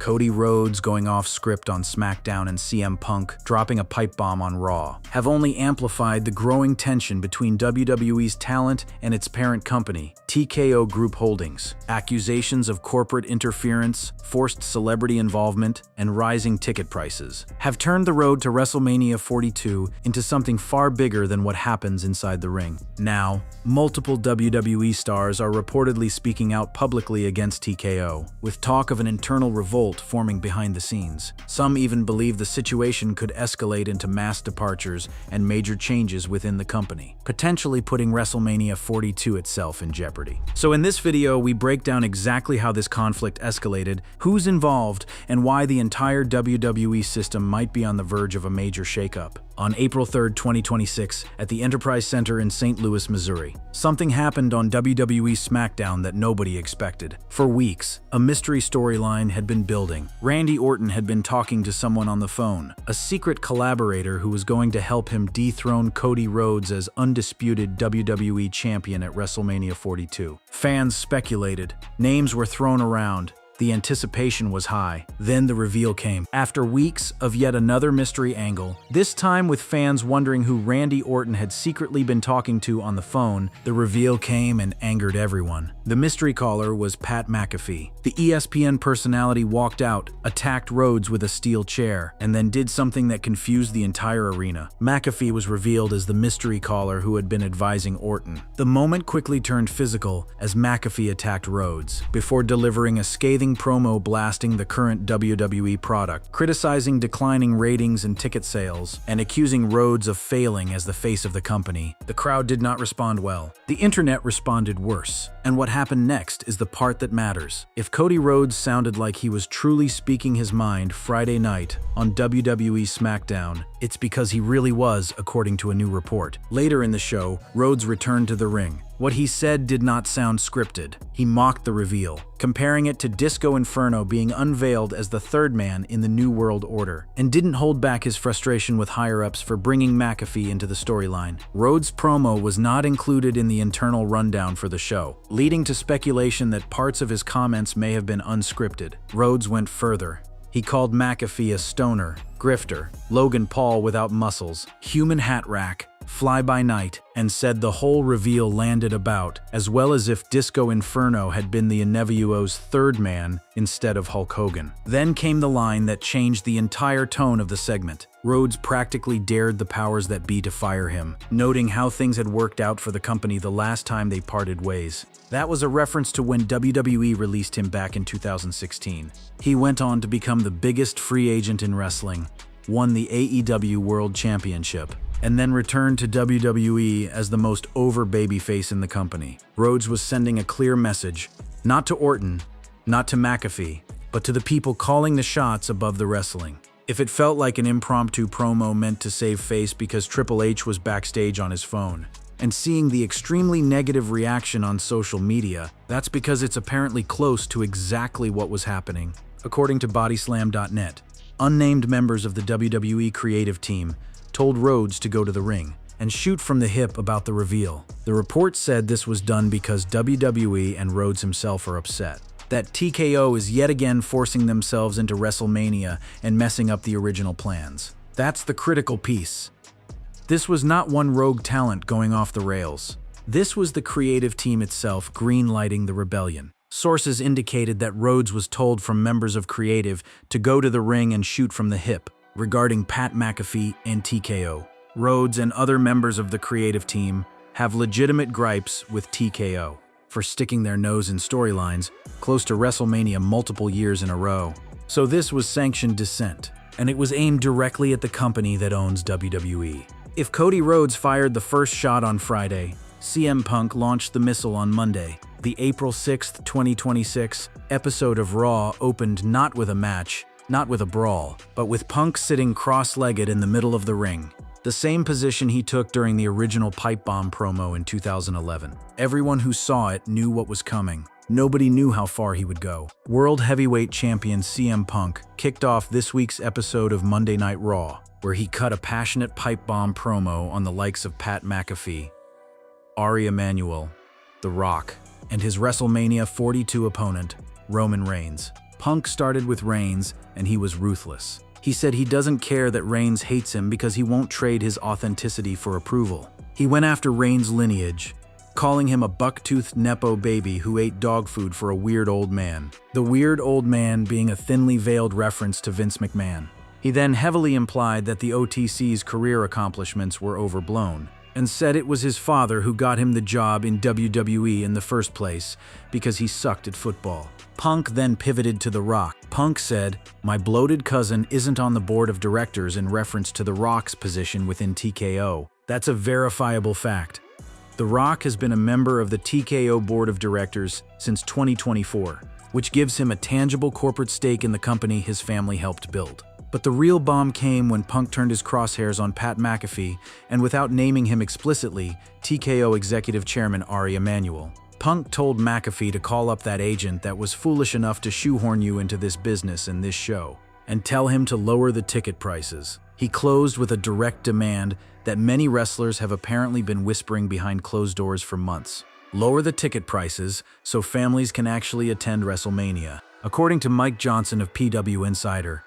Cody Rhodes going off script on SmackDown and CM Punk dropping a pipe bomb on Raw have only amplified the growing tension between WWE's talent and its parent company, TKO Group Holdings. Accusations of corporate interference, forced celebrity involvement, and rising ticket prices have turned the road to WrestleMania 42 into something far bigger than what happens inside the ring. Now, multiple WWE stars are reportedly speaking out publicly against TKO, with talk of an internal revolt forming behind the scenes. Some even believe the situation could escalate into mass departures and major changes within the company, potentially putting WrestleMania 42 itself in jeopardy. So in this video, we break down exactly how this conflict escalated, who's involved, and why the entire WWE system might be on the verge of a major shakeup. On April 3, 2026, at the Enterprise Center in St. Louis, Missouri, something happened on WWE SmackDown that nobody expected. For weeks, a mystery storyline had been building. Randy Orton had been talking to someone on the phone, a secret collaborator who was going to help him dethrone Cody Rhodes as undisputed WWE champion at WrestleMania 42. Fans speculated, names were thrown around, the anticipation was high. Then the reveal came. After weeks of yet another mystery angle, this time with fans wondering who Randy Orton had secretly been talking to on the phone, the reveal came and angered everyone. The mystery caller was Pat McAfee. The ESPN personality walked out, attacked Rhodes with a steel chair, and then did something that confused the entire arena. McAfee was revealed as the mystery caller who had been advising Orton. The moment quickly turned physical as McAfee attacked Rhodes, before delivering a scathing promo blasting the current WWE product, criticizing declining ratings and ticket sales, and accusing Rhodes of failing as the face of the company. The crowd did not respond well. The internet responded worse. And what happened next is the part that matters. If Cody Rhodes sounded like he was truly speaking his mind Friday night on WWE SmackDown, it's because he really was, according to a new report. Later in the show, Rhodes returned to the ring. What he said did not sound scripted. He mocked the reveal, comparing it to Disco Inferno being unveiled as the third man in the New World Order, and didn't hold back his frustration with higher-ups for bringing McAfee into the storyline. Rhodes' promo was not included in the internal rundown for the show, leading to speculation that parts of his comments may have been unscripted. Rhodes went further. He called McAfee a stoner, grifter, Logan Paul without muscles, human hat rack, fly-by-night, and said the whole reveal landed about, as well as if Disco Inferno had been the NWO's third man instead of Hulk Hogan. Then came the line that changed the entire tone of the segment. Rhodes practically dared the powers that be to fire him, noting how things had worked out for the company the last time they parted ways. That was a reference to when WWE released him back in 2016. He went on to become the biggest free agent in wrestling, won the AEW World Championship, and then returned to WWE as the most over babyface in the company. Rhodes was sending a clear message, not to Orton, not to McAfee, but to the people calling the shots above the wrestling. If it felt like an impromptu promo meant to save face because Triple H was backstage on his phone, and seeing the extremely negative reaction on social media, that's because it's apparently close to exactly what was happening. According to Bodyslam.net, unnamed members of the WWE creative team told Rhodes to go to the ring and shoot from the hip about the reveal. The report said this was done because WWE and Rhodes himself are upset that TKO is yet again forcing themselves into WrestleMania and messing up the original plans. That's the critical piece. This was not one rogue talent going off the rails. This was the creative team itself green-lighting the rebellion. Sources indicated that Rhodes was told from members of creative to go to the ring and shoot from the hip. Regarding Pat McAfee and TKO, Rhodes and other members of the creative team have legitimate gripes with TKO for sticking their nose in storylines close to WrestleMania multiple years in a row. So this was sanctioned dissent, and it was aimed directly at the company that owns WWE. If Cody Rhodes fired the first shot on Friday, CM Punk launched the missile on Monday. The April 6, 2026 episode of Raw opened not with a match, not with a brawl, but with Punk sitting cross-legged in the middle of the ring, the same position he took during the original pipe bomb promo in 2011. Everyone who saw it knew what was coming. Nobody knew how far he would go. World Heavyweight Champion CM Punk kicked off this week's episode of Monday Night Raw, where he cut a passionate pipe bomb promo on the likes of Pat McAfee, Ari Emanuel, The Rock, and his WrestleMania 42 opponent, Roman Reigns. Punk started with Reigns, and he was ruthless. He said he doesn't care that Reigns hates him because he won't trade his authenticity for approval. He went after Reigns' lineage, calling him a buck-toothed Nepo baby who ate dog food for a weird old man. The weird old man being a thinly veiled reference to Vince McMahon. He then heavily implied that the OTC's career accomplishments were overblown, and said it was his father who got him the job in WWE in the first place because he sucked at football. Punk then pivoted to The Rock. Punk said, "My bloated cousin isn't on the board of directors," in reference to The Rock's position within TKO. That's a verifiable fact. The Rock has been a member of the TKO board of directors since 2024, which gives him a tangible corporate stake in the company his family helped build. But the real bomb came when Punk turned his crosshairs on Pat McAfee, and without naming him explicitly, TKO executive chairman Ari Emanuel. Punk told McAfee to call up that agent that was foolish enough to shoehorn you into this business and this show, and tell him to lower the ticket prices. He closed with a direct demand that many wrestlers have apparently been whispering behind closed doors for months. Lower the ticket prices so families can actually attend WrestleMania. According to Mike Johnson of PW Insider,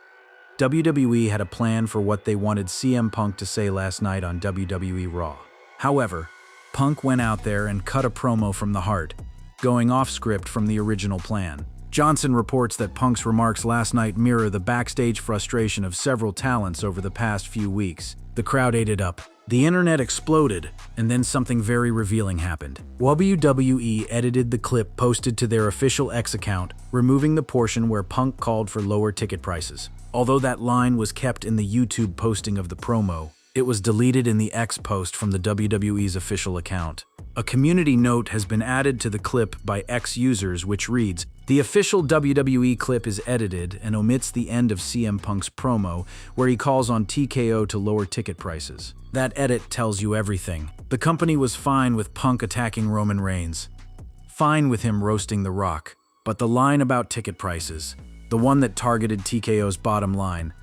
WWE had a plan for what they wanted CM Punk to say last night on WWE Raw. However, Punk went out there and cut a promo from the heart, going off script from the original plan. Johnson reports that Punk's remarks last night mirror the backstage frustration of several talents over the past few weeks. The crowd ate it up. The internet exploded, and then something very revealing happened. WWE edited the clip posted to their official X account, removing the portion where Punk called for lower ticket prices. Although that line was kept in the YouTube posting of the promo, it was deleted in the X post from the WWE's official account. A community note has been added to the clip by X users which reads, "The official WWE clip is edited and omits the end of CM Punk's promo where he calls on TKO to lower ticket prices." That edit tells you everything. The company was fine with Punk attacking Roman Reigns, fine with him roasting The Rock, but the line about ticket prices, the one that targeted TKO's bottom line,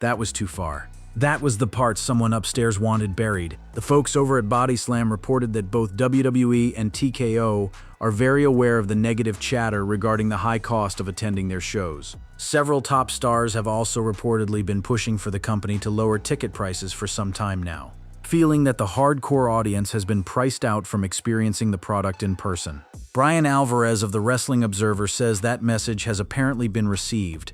that was too far. That was the part someone upstairs wanted buried. The folks over at Body Slam reported that both WWE and TKO are very aware of the negative chatter regarding the high cost of attending their shows. Several top stars have also reportedly been pushing for the company to lower ticket prices for some time now, feeling that the hardcore audience has been priced out from experiencing the product in person. Brian Alvarez of the Wrestling Observer says that message has apparently been received.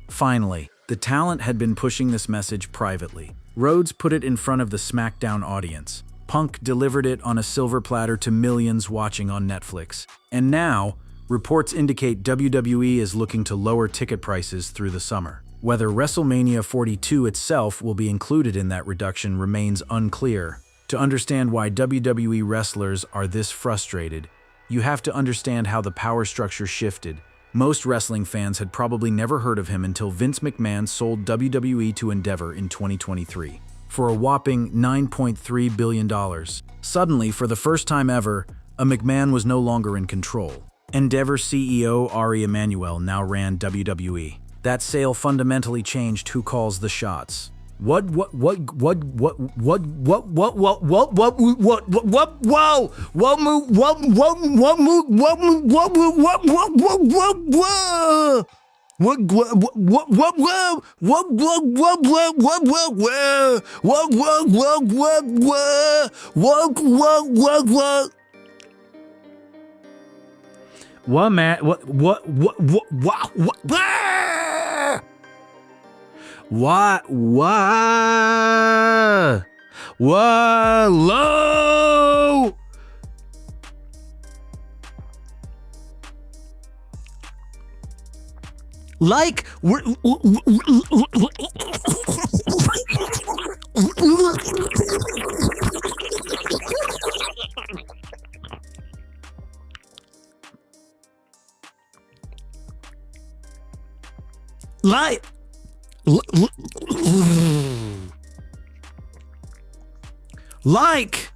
Finally, the talent had been pushing this message privately. Rhodes put it in front of the SmackDown audience. Punk delivered it on a silver platter to millions watching on Netflix. And now, reports indicate WWE is looking to lower ticket prices through the summer. Whether WrestleMania 42 itself will be included in that reduction remains unclear. To understand why WWE wrestlers are this frustrated, you have to understand how the power structure shifted. Most wrestling fans had probably never heard of him until Vince McMahon sold WWE to Endeavor in 2023 for a whopping $9.3 billion. Suddenly, for the first time ever, a McMahon was no longer in control. Endeavor CEO Ari Emanuel now ran WWE. That sale fundamentally changed who calls the shots. Whoa! What, man? What? Whoa! Like we're like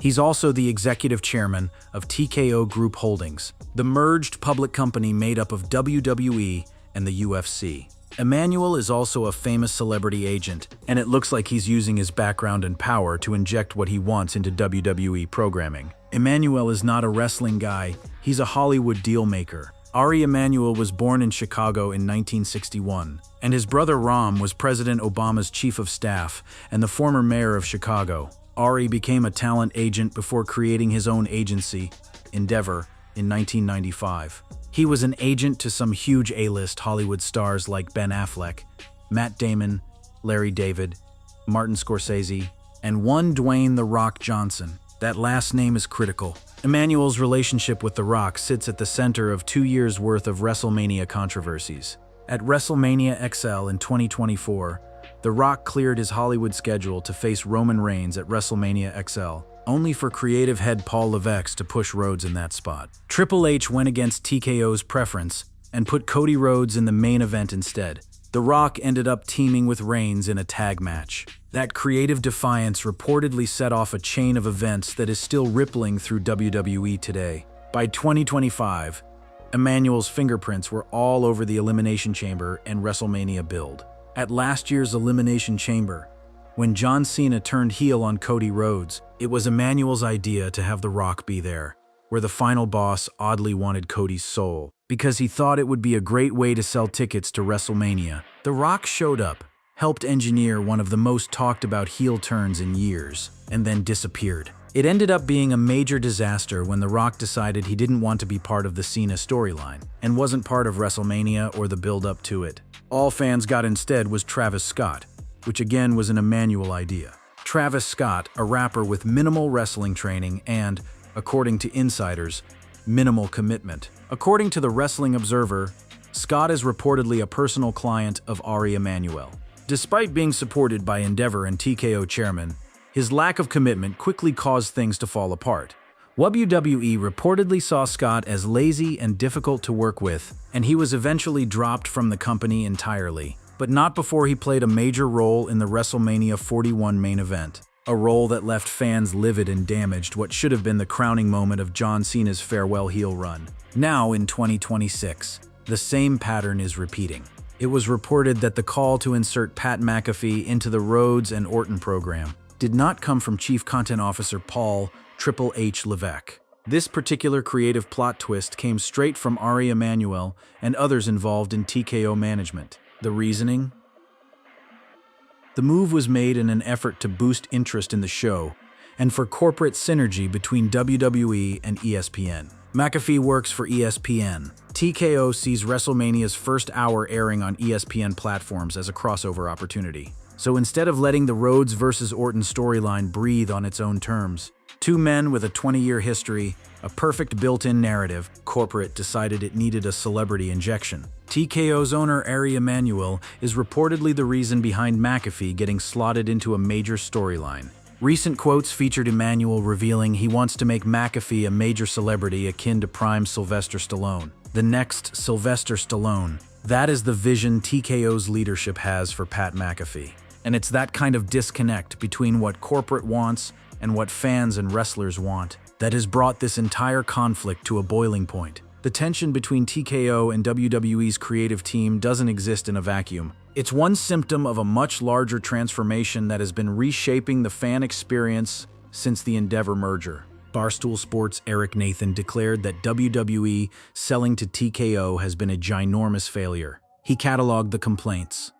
He's also the executive chairman of TKO Group Holdings, the merged public company made up of WWE and the UFC. Emmanuel is also a famous celebrity agent, and it looks like he's using his background and power to inject what he wants into WWE programming. Emmanuel is not a wrestling guy, he's a Hollywood deal maker. Ari Emanuel was born in Chicago in 1961, and his brother Ram was President Obama's chief of staff and the former mayor of Chicago. Ari became a talent agent before creating his own agency, Endeavor, in 1995. He was an agent to some huge A-list Hollywood stars like Ben Affleck, Matt Damon, Larry David, Martin Scorsese, and one Dwayne "The Rock" Johnson. That last name is critical. Emmanuel's relationship with The Rock sits at the center of 2 years' worth of WrestleMania controversies. At WrestleMania XL in 2024, The Rock cleared his Hollywood schedule to face Roman Reigns at WrestleMania XL, only for creative head Paul Levesque to push Rhodes in that spot. Triple H went against TKO's preference and put Cody Rhodes in the main event instead. The Rock ended up teaming with Reigns in a tag match. That creative defiance reportedly set off a chain of events that is still rippling through WWE today. By 2025, Emmanuel's fingerprints were all over the Elimination Chamber and WrestleMania build. At last year's Elimination Chamber, when John Cena turned heel on Cody Rhodes, it was Emmanuel's idea to have The Rock be there, where the final boss oddly wanted Cody's soul, because he thought it would be a great way to sell tickets to WrestleMania. The Rock showed up, helped engineer one of the most talked about heel turns in years, and then disappeared. It ended up being a major disaster when The Rock decided he didn't want to be part of the Cena storyline, and wasn't part of WrestleMania or the build-up to it. All fans got instead was Travis Scott, which again was an Emmanuel idea. Travis Scott, a rapper with minimal wrestling training and, according to insiders, minimal commitment. According to the Wrestling Observer, Scott is reportedly a personal client of Ari Emanuel. Despite being supported by Endeavor and TKO chairman, his lack of commitment quickly caused things to fall apart. WWE reportedly saw Scott as lazy and difficult to work with, and he was eventually dropped from the company entirely, but not before he played a major role in the WrestleMania 41 main event, a role that left fans livid and damaged what should have been the crowning moment of John Cena's farewell heel run. Now, in 2026, the same pattern is repeating. It was reported that the call to insert Pat McAfee into the Rhodes and Orton program did not come from Chief Content Officer Paul Triple H Levesque. This particular creative plot twist came straight from Ari Emanuel and others involved in TKO management. The reasoning? The move was made in an effort to boost interest in the show and for corporate synergy between WWE and ESPN. McAfee works for ESPN. TKO sees WrestleMania's first hour airing on ESPN platforms as a crossover opportunity. So instead of letting the Rhodes vs. Orton storyline breathe on its own terms, two men with a 20-year history, a perfect built-in narrative, corporate decided it needed a celebrity injection. TKO's owner Ari Emanuel is reportedly the reason behind McAfee getting slotted into a major storyline. Recent quotes featured Emanuel revealing he wants to make McAfee a major celebrity akin to prime Sylvester Stallone. The next Sylvester Stallone. That is the vision TKO's leadership has for Pat McAfee. And it's that kind of disconnect between what corporate wants and what fans and wrestlers want that has brought this entire conflict to a boiling point. The tension between TKO and WWE's creative team doesn't exist in a vacuum. It's one symptom of a much larger transformation that has been reshaping the fan experience since the Endeavor merger. Barstool Sports' Eric Nathan declared that WWE selling to TKO has been a ginormous failure. He cataloged the complaints.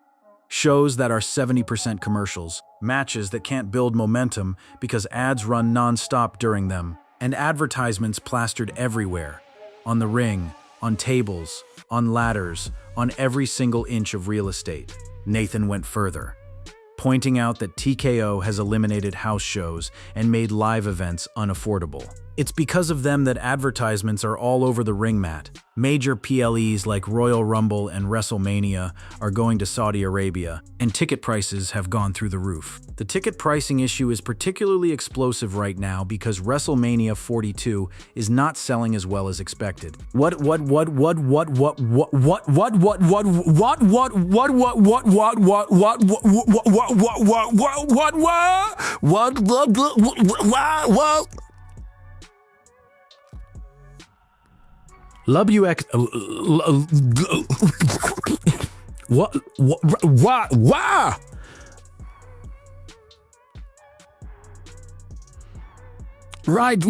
Shows that are 70% commercials, matches that can't build momentum because ads run non-stop during them, and advertisements plastered everywhere. On the ring, on tables, on ladders, on every single inch of real estate. Nathan went further, pointing out that TKO has eliminated house shows and made live events unaffordable. It's because of them that advertisements are all over the ring mat. Major PLEs like Royal Rumble and WrestleMania are going to Saudi Arabia, and ticket prices have gone through the roof. The ticket pricing issue is particularly explosive right now because WrestleMania 42 is not selling as well as expected. Love you ex. What? Right.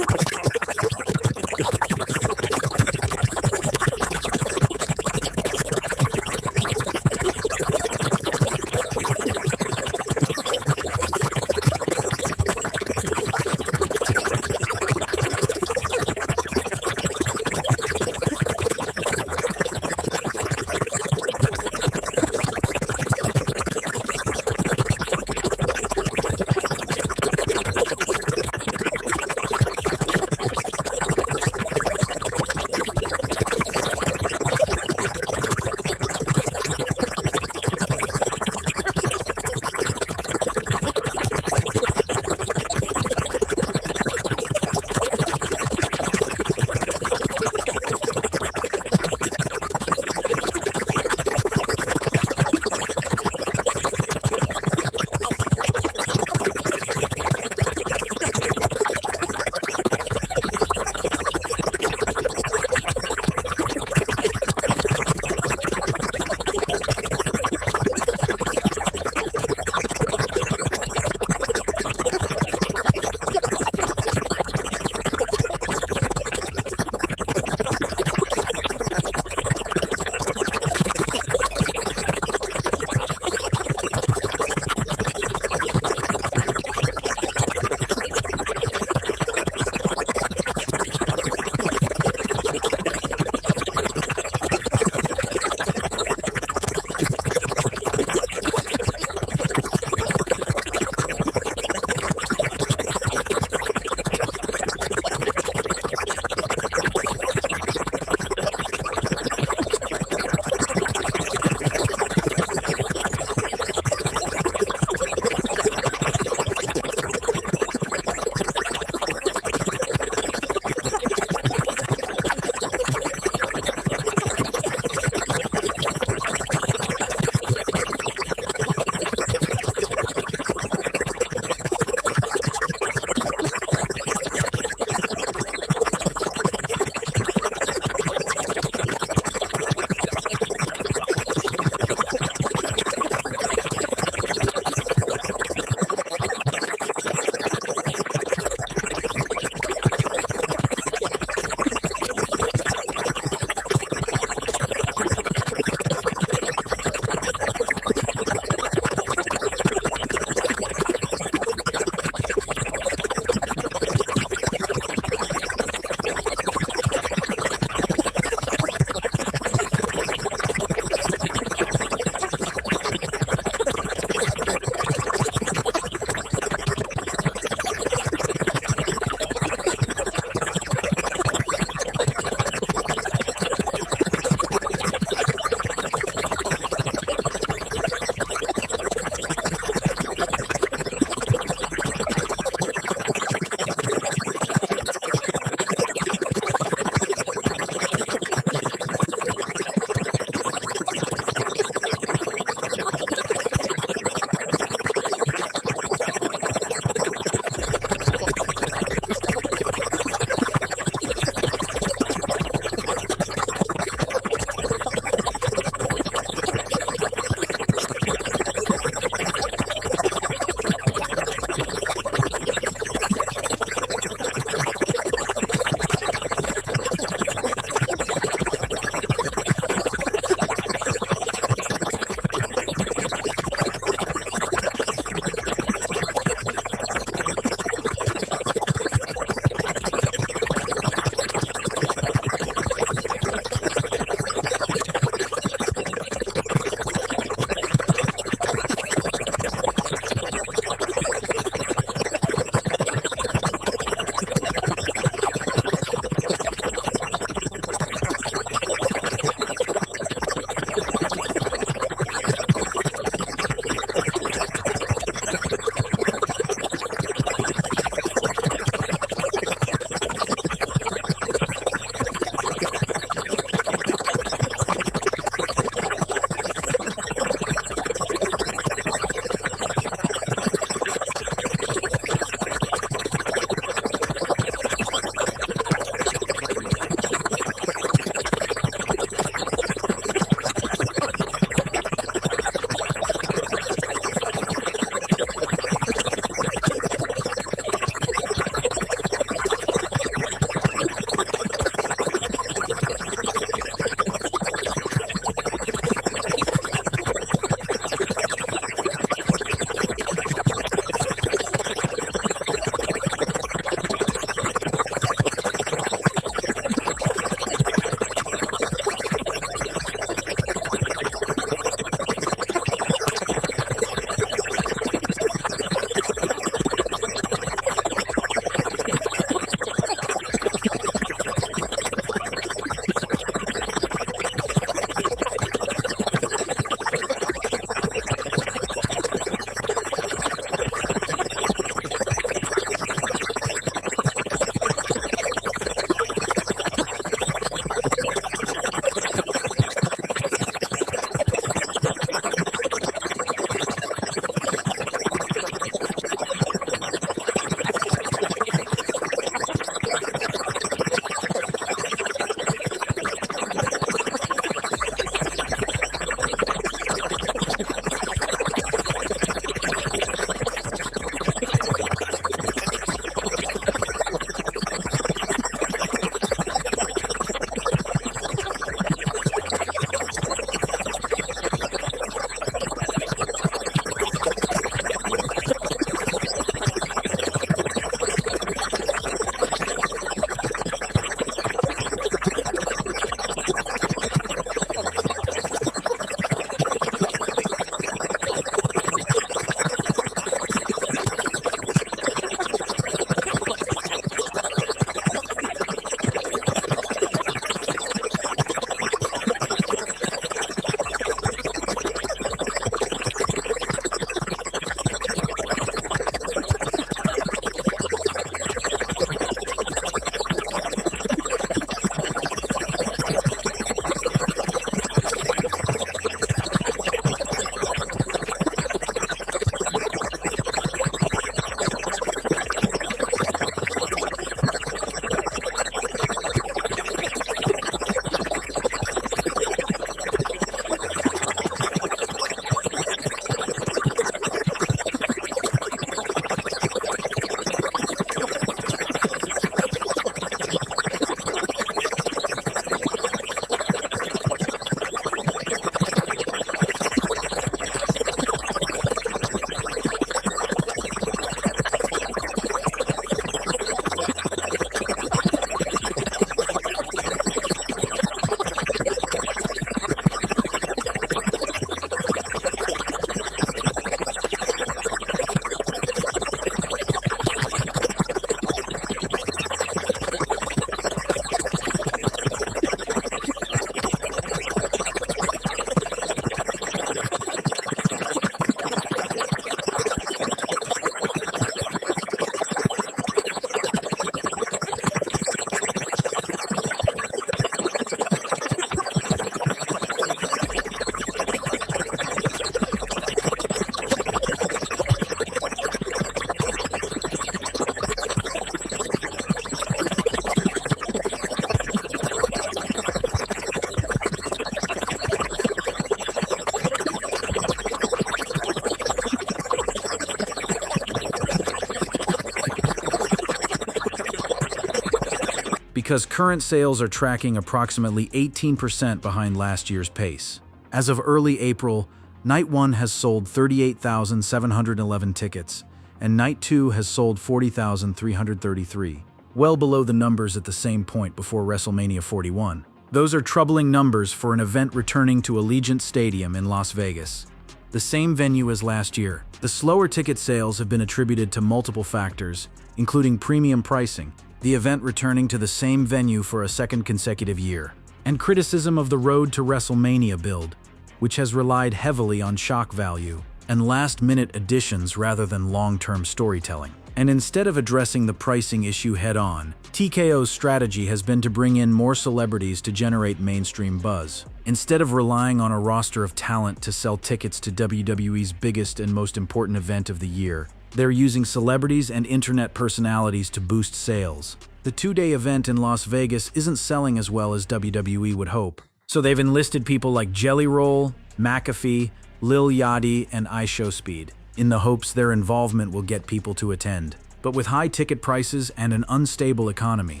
because current sales are tracking approximately 18% behind last year's pace. As of early April, Night 1 has sold 38,711 tickets, and Night 2 has sold 40,333, well below the numbers at the same point before WrestleMania 41. Those are troubling numbers for an event returning to Allegiant Stadium in Las Vegas, the same venue as last year. The slower ticket sales have been attributed to multiple factors, including premium pricing, the event returning to the same venue for a second consecutive year, and criticism of the Road to WrestleMania build, which has relied heavily on shock value and last-minute additions rather than long-term storytelling. And instead of addressing the pricing issue head-on, TKO's strategy has been to bring in more celebrities to generate mainstream buzz. Instead of relying on a roster of talent to sell tickets to WWE's biggest and most important event of the year, they're using celebrities and internet personalities to boost sales. The two-day event in Las Vegas isn't selling as well as WWE would hope, so they've enlisted people like Jelly Roll, McAfee, Lil Yachty, and iShowSpeed, in the hopes their involvement will get people to attend. But with high ticket prices and an unstable economy,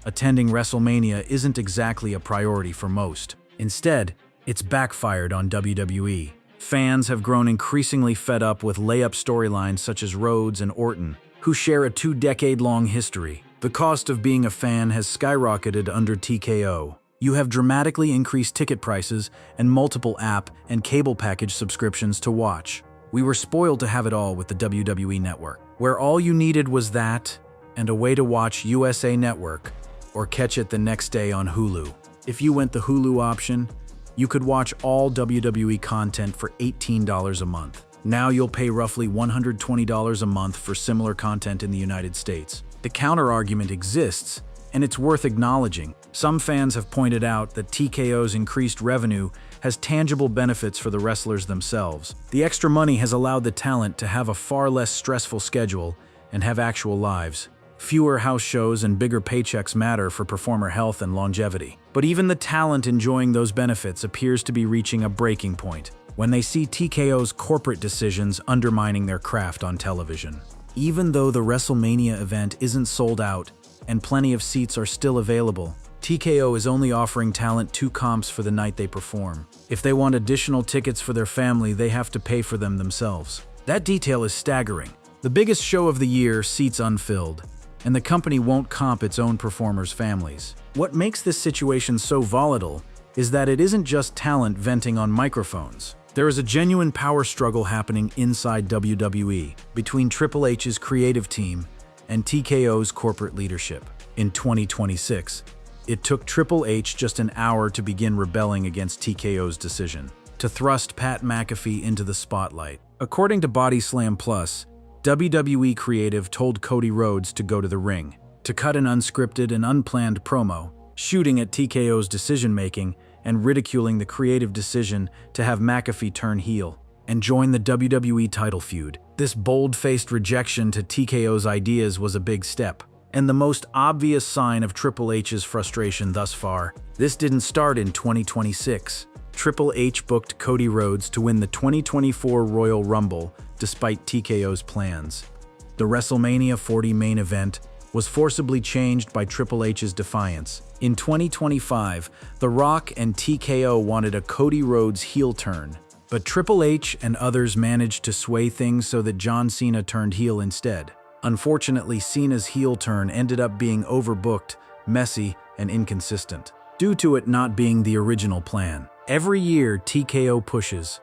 attending WrestleMania isn't exactly a priority for most. Instead, it's backfired on WWE. Fans have grown increasingly fed up with layup storylines such as Rhodes and Orton, who share a two-decade-long history. The cost of being a fan has skyrocketed under TKO. You have dramatically increased ticket prices and multiple app and cable package subscriptions to watch. We were spoiled to have it all with the WWE Network, where all you needed was that and a way to watch USA Network or catch it the next day on Hulu. If you went the Hulu option, you could watch all WWE content for $18 a month. Now you'll pay roughly $120 a month for similar content in the United States. The counter-argument exists, and it's worth acknowledging. Some fans have pointed out that TKO's increased revenue has tangible benefits for the wrestlers themselves. The extra money has allowed the talent to have a far less stressful schedule and have actual lives. Fewer house shows and bigger paychecks matter for performer health and longevity. But even the talent enjoying those benefits appears to be reaching a breaking point when they see TKO's corporate decisions undermining their craft on television. Even though the WrestleMania event isn't sold out and plenty of seats are still available, TKO is only offering talent 2 comps for the night they perform. If they want additional tickets for their family, they have to pay for them themselves. That detail is staggering. The biggest show of the year, seats unfilled, and the company won't comp its own performers' families. What makes this situation so volatile is that it isn't just talent venting on microphones. There is a genuine power struggle happening inside WWE between Triple H's creative team and TKO's corporate leadership. In 2026, it took Triple H just an hour to begin rebelling against TKO's decision to thrust Pat McAfee into the spotlight. According to Body Slam Plus, WWE Creative told Cody Rhodes to go to the ring, to cut an unscripted and unplanned promo, shooting at TKO's decision-making and ridiculing the creative decision to have McAfee turn heel and join the WWE title feud. This bold-faced rejection to TKO's ideas was a big step, and the most obvious sign of Triple H's frustration thus far. This didn't start in 2026. Triple H booked Cody Rhodes to win the 2024 Royal Rumble despite TKO's plans. The WrestleMania 40 main event was forcibly changed by Triple H's defiance. In 2025, The Rock and TKO wanted a Cody Rhodes heel turn, but Triple H and others managed to sway things so that John Cena turned heel instead. Unfortunately, Cena's heel turn ended up being overbooked, messy, and inconsistent, due to it not being the original plan. Every year, TKO pushes.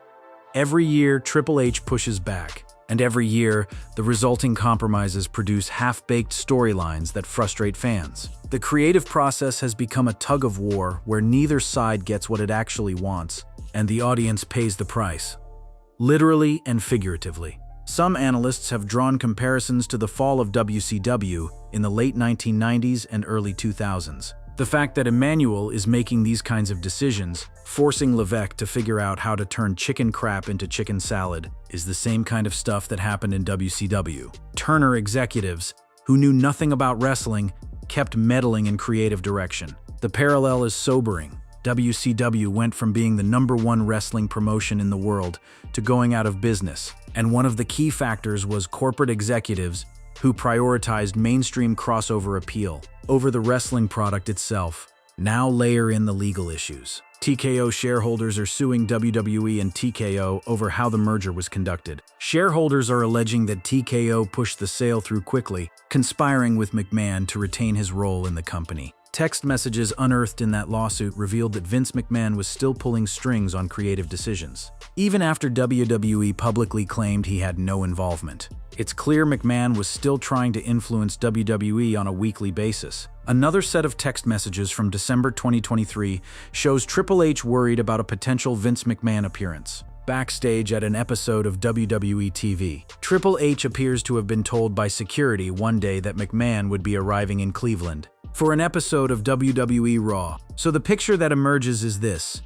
Every year, Triple H pushes back. And every year, the resulting compromises produce half-baked storylines that frustrate fans. The creative process has become a tug-of-war where neither side gets what it actually wants, and the audience pays the price, literally and figuratively. Some analysts have drawn comparisons to the fall of WCW in the late 1990s and early 2000s. The fact that Emmanuel is making these kinds of decisions, forcing Levesque to figure out how to turn chicken crap into chicken salad, is the same kind of stuff that happened in WCW. Turner executives, who knew nothing about wrestling, kept meddling in creative direction. The parallel is sobering. WCW went from being the #1 wrestling promotion in the world to going out of business, and one of the key factors was corporate executives who prioritized mainstream crossover appeal over the wrestling product itself. Now layer in the legal issues. TKO shareholders are suing WWE and TKO over how the merger was conducted. Shareholders are alleging that TKO pushed the sale through quickly, conspiring with McMahon to retain his role in the company. Text messages unearthed in that lawsuit revealed that Vince McMahon was still pulling strings on creative decisions, even after WWE publicly claimed he had no involvement. It's clear McMahon was still trying to influence WWE on a weekly basis. Another set of text messages from December 2023 shows Triple H worried about a potential Vince McMahon appearance. Backstage at an episode of WWE TV, Triple H appears to have been told by security one day that McMahon would be arriving in Cleveland for an episode of WWE Raw. So the picture that emerges is this: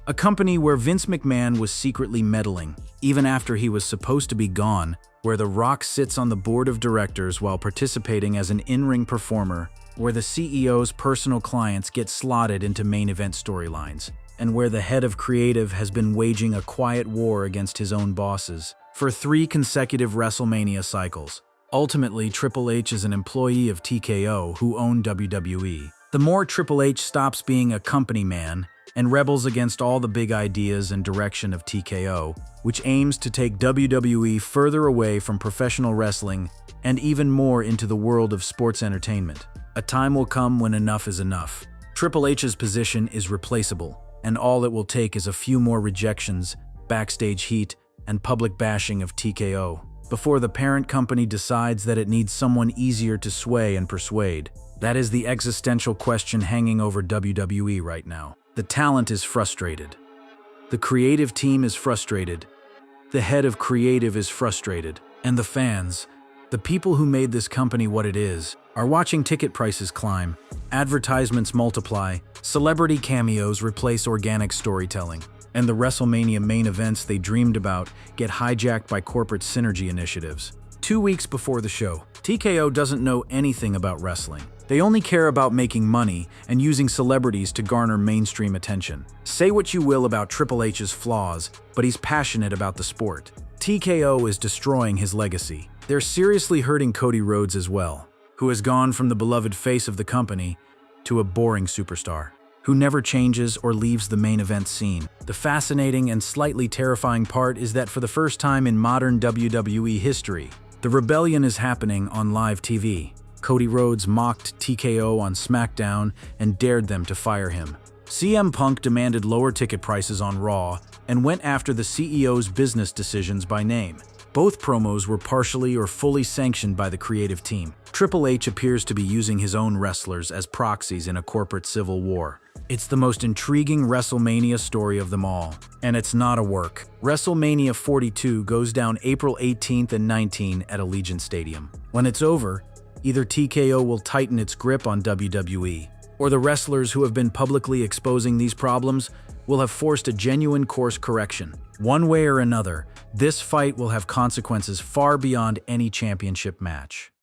a company where Vince McMahon was secretly meddling, even after he was supposed to be gone, where The Rock sits on the board of directors while participating as an in-ring performer, where the CEO's personal clients get slotted into main event storylines, and where the head of creative has been waging a quiet war against his own bosses for 3 consecutive WrestleMania cycles. Ultimately, Triple H is an employee of TKO who own WWE. The more Triple H stops being a company man and rebels against all the big ideas and direction of TKO, which aims to take WWE further away from professional wrestling and even more into the world of sports entertainment. A time will come when enough is enough. Triple H's position is replaceable, and all it will take is a few more rejections, backstage heat, and public bashing of TKO before the parent company decides that it needs someone easier to sway and persuade. That is the existential question hanging over WWE right now. The talent is frustrated. The creative team is frustrated. The head of creative is frustrated. And the fans, the people who made this company what it is, are watching ticket prices climb, advertisements multiply, celebrity cameos replace organic storytelling, and the WrestleMania main events they dreamed about get hijacked by corporate synergy initiatives. 2 weeks before the show, TKO doesn't know anything about wrestling. They only care about making money and using celebrities to garner mainstream attention. Say what you will about Triple H's flaws, but he's passionate about the sport. TKO is destroying his legacy. They're seriously hurting Cody Rhodes as well, who has gone from the beloved face of the company to a boring superstar who never changes or leaves the main event scene. The fascinating and slightly terrifying part is that for the first time in modern WWE history, the rebellion is happening on live TV. Cody Rhodes mocked TKO on SmackDown and dared them to fire him. CM Punk demanded lower ticket prices on Raw and went after the CEO's business decisions by name. Both promos were partially or fully sanctioned by the creative team. Triple H appears to be using his own wrestlers as proxies in a corporate civil war. It's the most intriguing WrestleMania story of them all. And it's not a work. WrestleMania 42 goes down April 18th and 19th at Allegiant Stadium. When it's over, either TKO will tighten its grip on WWE, or the wrestlers who have been publicly exposing these problems will have forced a genuine course correction. One way or another, this fight will have consequences far beyond any championship match.